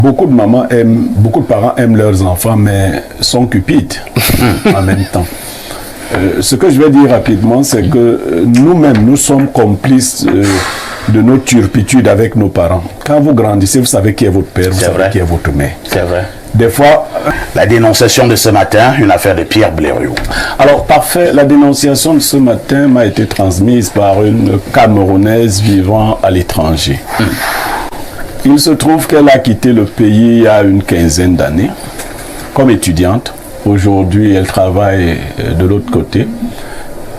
Beaucoup de mamans aiment, beaucoup de parents aiment leurs enfants, mais sont cupides en même temps. Ce que je vais dire rapidement, c'est que nous-mêmes, nous sommes complices de nos turpitudes avec nos parents. Quand vous grandissez, vous savez qui est votre père, vous savez qui est votre mère. C'est vrai. Des fois... La dénonciation de ce matin, une affaire de Pierre Blériot. Alors, parfait, la dénonciation de ce matin m'a été transmise par une Camerounaise vivant à l'étranger. Il se trouve qu'elle a quitté le pays il y a une quinzaine d'années comme étudiante. Aujourd'hui, elle travaille de l'autre côté.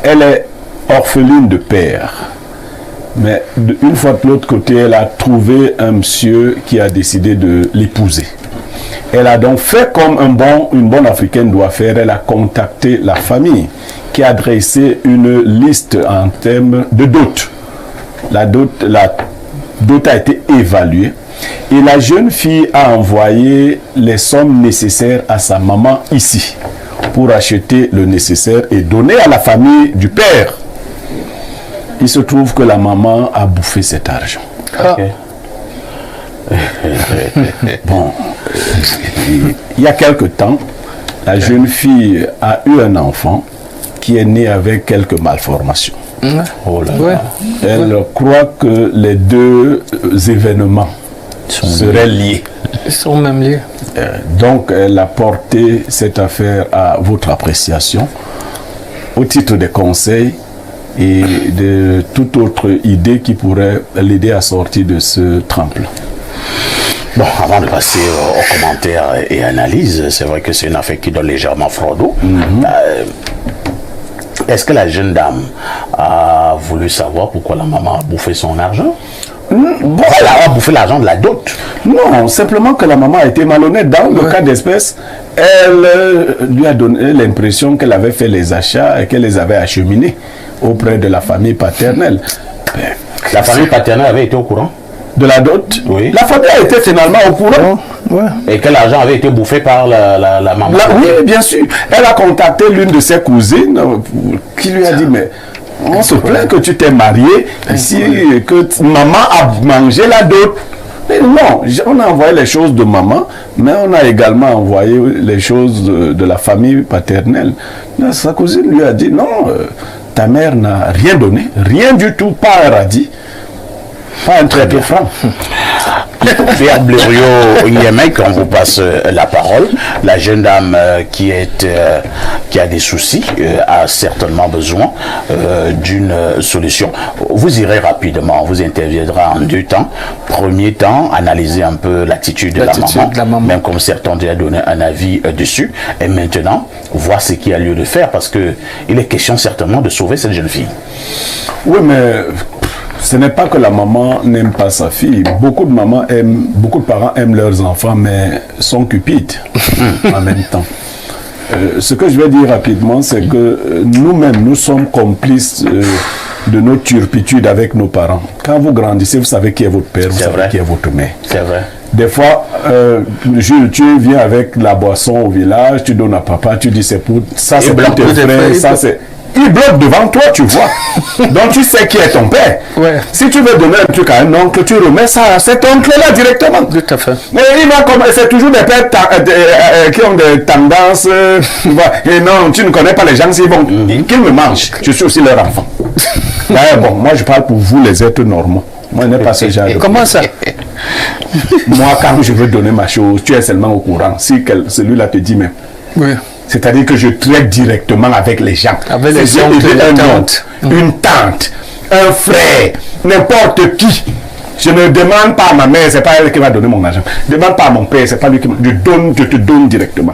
Elle est orpheline de père. Mais une fois de l'autre côté, elle a trouvé un monsieur qui a décidé de l'épouser. Elle a donc fait comme une bonne Africaine doit faire. Elle a contacté la famille qui a dressé une liste en termes de dot. La dot a été évaluée et la jeune fille a envoyé les sommes nécessaires à sa maman ici pour acheter le nécessaire et donner à la famille du père. Il se trouve que la maman a bouffé cet argent. Okay. Bon, il y a quelque temps, la jeune fille a eu un enfant qui est né avec quelques malformations. Oh là là. Elle croit que les deux événements seraient liés. Ils sont même liés. Donc, elle a porté cette affaire à votre appréciation au titre des conseils et de toute autre idée qui pourrait l'aider à sortir de ce tremplin. Bon, avant de passer aux commentaires et analyses, c'est vrai que c'est une affaire qui donne légèrement froid d'eau. Est-ce que la jeune dame a voulu savoir pourquoi la maman a bouffé son argent? Bon, elle a bouffé l'argent de la dot. Non, simplement que la maman a été malhonnête. Dans le cas d'espèce, elle lui a donné l'impression qu'elle avait fait les achats et qu'elle les avait acheminés auprès de la famille paternelle. La famille paternelle avait été au courant de la dot? Oui. La famille a été finalement au courant. Et que l'argent avait été bouffé par la maman? Oui, bien sûr. Elle a contacté l'une de ses cousines qui lui a dit, mais on se plaint que tu t'es marié ici, que maman a mangé la dot. Mais non, on a envoyé les choses de maman, mais on a également envoyé les choses de la famille paternelle. Là, sa cousine lui a dit, non, ta mère n'a rien donné, rien du tout, pas un radis, pas un très peu franc. Pierre Blériot Niémec, on vous passe la parole. La jeune dame qui a des soucis a certainement besoin d'une solution. Vous irez rapidement, vous interviendra en deux temps. Premier temps, analyser un peu l'attitude de la maman, même comme certains ont déjà donné un avis dessus. Et maintenant, voir ce qu'il y a lieu de faire, parce qu'il est question certainement de sauver cette jeune fille. Oui, mais ce n'est pas que la maman n'aime pas sa fille. Beaucoup de parents aiment leurs enfants, mais sont cupides en même temps. Ce que je vais dire rapidement, c'est que nous-mêmes, nous sommes complices de nos turpitudes avec nos parents. Quand vous grandissez, vous savez qui est votre père, vous savez qui est votre mère. C'est vrai. Des fois, tu viens avec la boisson au village, tu donnes à papa, tu dis c'est pour ça, c'est pour tes frères, ça c'est... Il bloque devant toi, tu vois. Donc tu sais qui est ton père. Si tu veux donner un truc à un oncle, tu remets ça à cet oncle-là directement. Tout à fait. Mais c'est toujours des pères qui ont des tendances. Et non, tu ne connais pas les gens, s'ils vont qu'ils me mangent. Je suis aussi leur enfant. Bon, moi je parle pour vous les êtres normaux. Moi, je n'ai pas ce genre de... Comment ça? Moi, quand je veux donner ma chose, tu es seulement au courant. Si celui-là te dit même. Oui. C'est-à-dire que je traite directement avec les gens. Avec les gens, une tante, un frère, n'importe qui. Je ne demande pas à ma mère, c'est pas elle qui va donner mon argent. Je ne demande pas à mon père, c'est pas lui qui je te donne directement.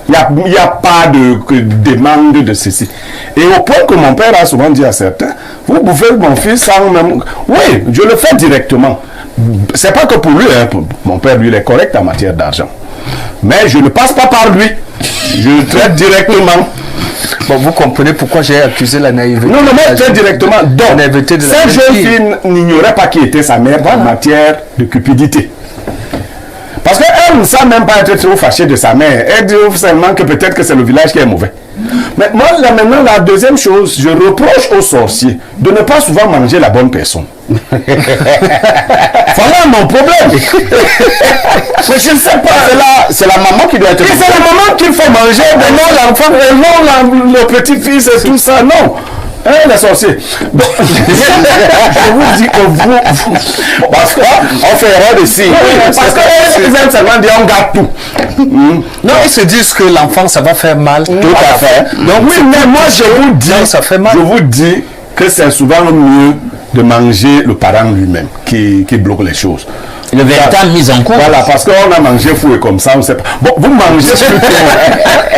Il n'y a pas de demande de ceci. Et au point que mon père a souvent dit à certains, vous bouffez mon fils sans même... Oui, je le fais directement. C'est pas que pour lui, hein, mon père, lui, il est correct en matière d'argent. Mais je ne passe pas par lui. Je le traite directement. Bon, vous comprenez pourquoi j'ai accusé la naïveté. Non, mais très directement. Donc, cette jeune fille n'ignorait pas qui était sa mère en matière de cupidité. Parce qu'elle ne sait même pas être trop fâchée de sa mère. Elle dit seulement que peut-être que c'est le village qui est mauvais. Mais moi, là, maintenant, la deuxième chose, je reproche aux sorciers de ne pas souvent manger la bonne personne. Voilà mon problème. Mais je ne sais pas. C'est la maman qui doit être... Et c'est la maman qu'il faut manger, mais non l'enfant, non le petit-fils et tout ça, non. Hein, les sorciers. Donc, je vous dis que vous Parce qu'on fait erreur ici. parce que ils aiment seulement dire on garde tout. Non, ils se disent que l'enfant, ça va faire mal. Tout à fait. Donc oui, mais moi je vous dis, Non, ça fait mal. je vous dis que c'est souvent mieux de manger le parent lui-même qui bloque les choses. Le véritable mise en cause. Voilà, parce qu'on a mangé fou et comme ça, on sait pas. Bon, vous mangez celui qui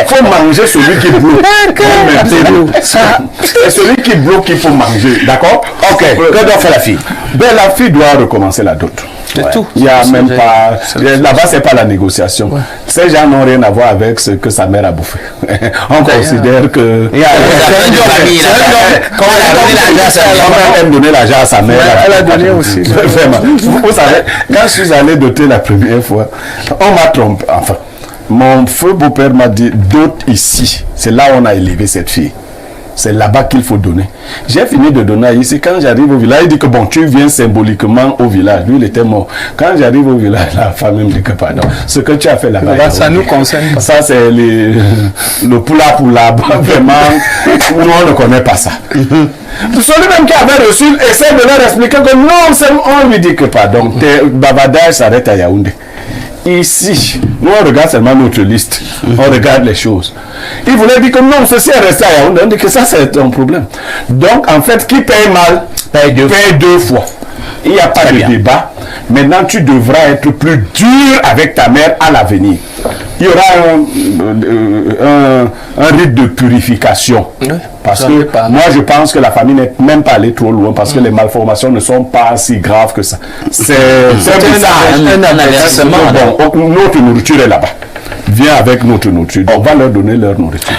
faut manger celui qui bloque. C'est celui qui bloque qu'il faut manger, d'accord? Ok, que doit faire la fille? Ben, la fille doit recommencer la dot. C'est tout. Il n'y a C'est même vrai. pas. C'est- Là-bas, c'est pas la négociation. Ces gens n'ont rien à voir avec ce que sa mère a bouffé. On considère que. Il y a- Comment elle a donné l'argent à sa mère. Elle aime donner l'argent à sa mère. Elle a donné aussi. Vraiment. Vous savez, quand je suis allé doter la première fois, on m'a trompé. Enfin, mon feu beau-père m'a dit dot ici. C'est là où on a élevé cette fille. C'est là-bas qu'il faut donner. J'ai fini de donner ici. Quand j'arrive au village, il dit que bon, tu viens symboliquement au village. Lui, il était mort. Quand j'arrive au village, la femme me dit que pardon. Ce que tu as fait là-bas. Là, ça nous concerne pas. Ça, c'est le poula. Vraiment, nous, on ne connaît pas ça. Celui même qui avait reçu essaie de leur expliquer que non, on lui dit que pardon. Tes bavardages s'arrêtent à Yaoundé. Ici, nous on regarde seulement notre liste, on regarde les choses. Il voulait dire que non, ceci est resté à Yaoundé, on dit que ça c'est un problème. Donc en fait, qui paye mal, paye deux fois. Il n'y a pas de débat. Maintenant, tu devras être plus dur avec ta mère à l'avenir. Il y aura un rite de purification. Parce ça que dépend. moi, je pense que la famille n'est même pas allée trop loin parce que les malformations ne sont pas si graves que ça. C'est un avertissement. Bon, notre nourriture est là-bas. Viens avec notre nourriture. On va leur donner leur nourriture.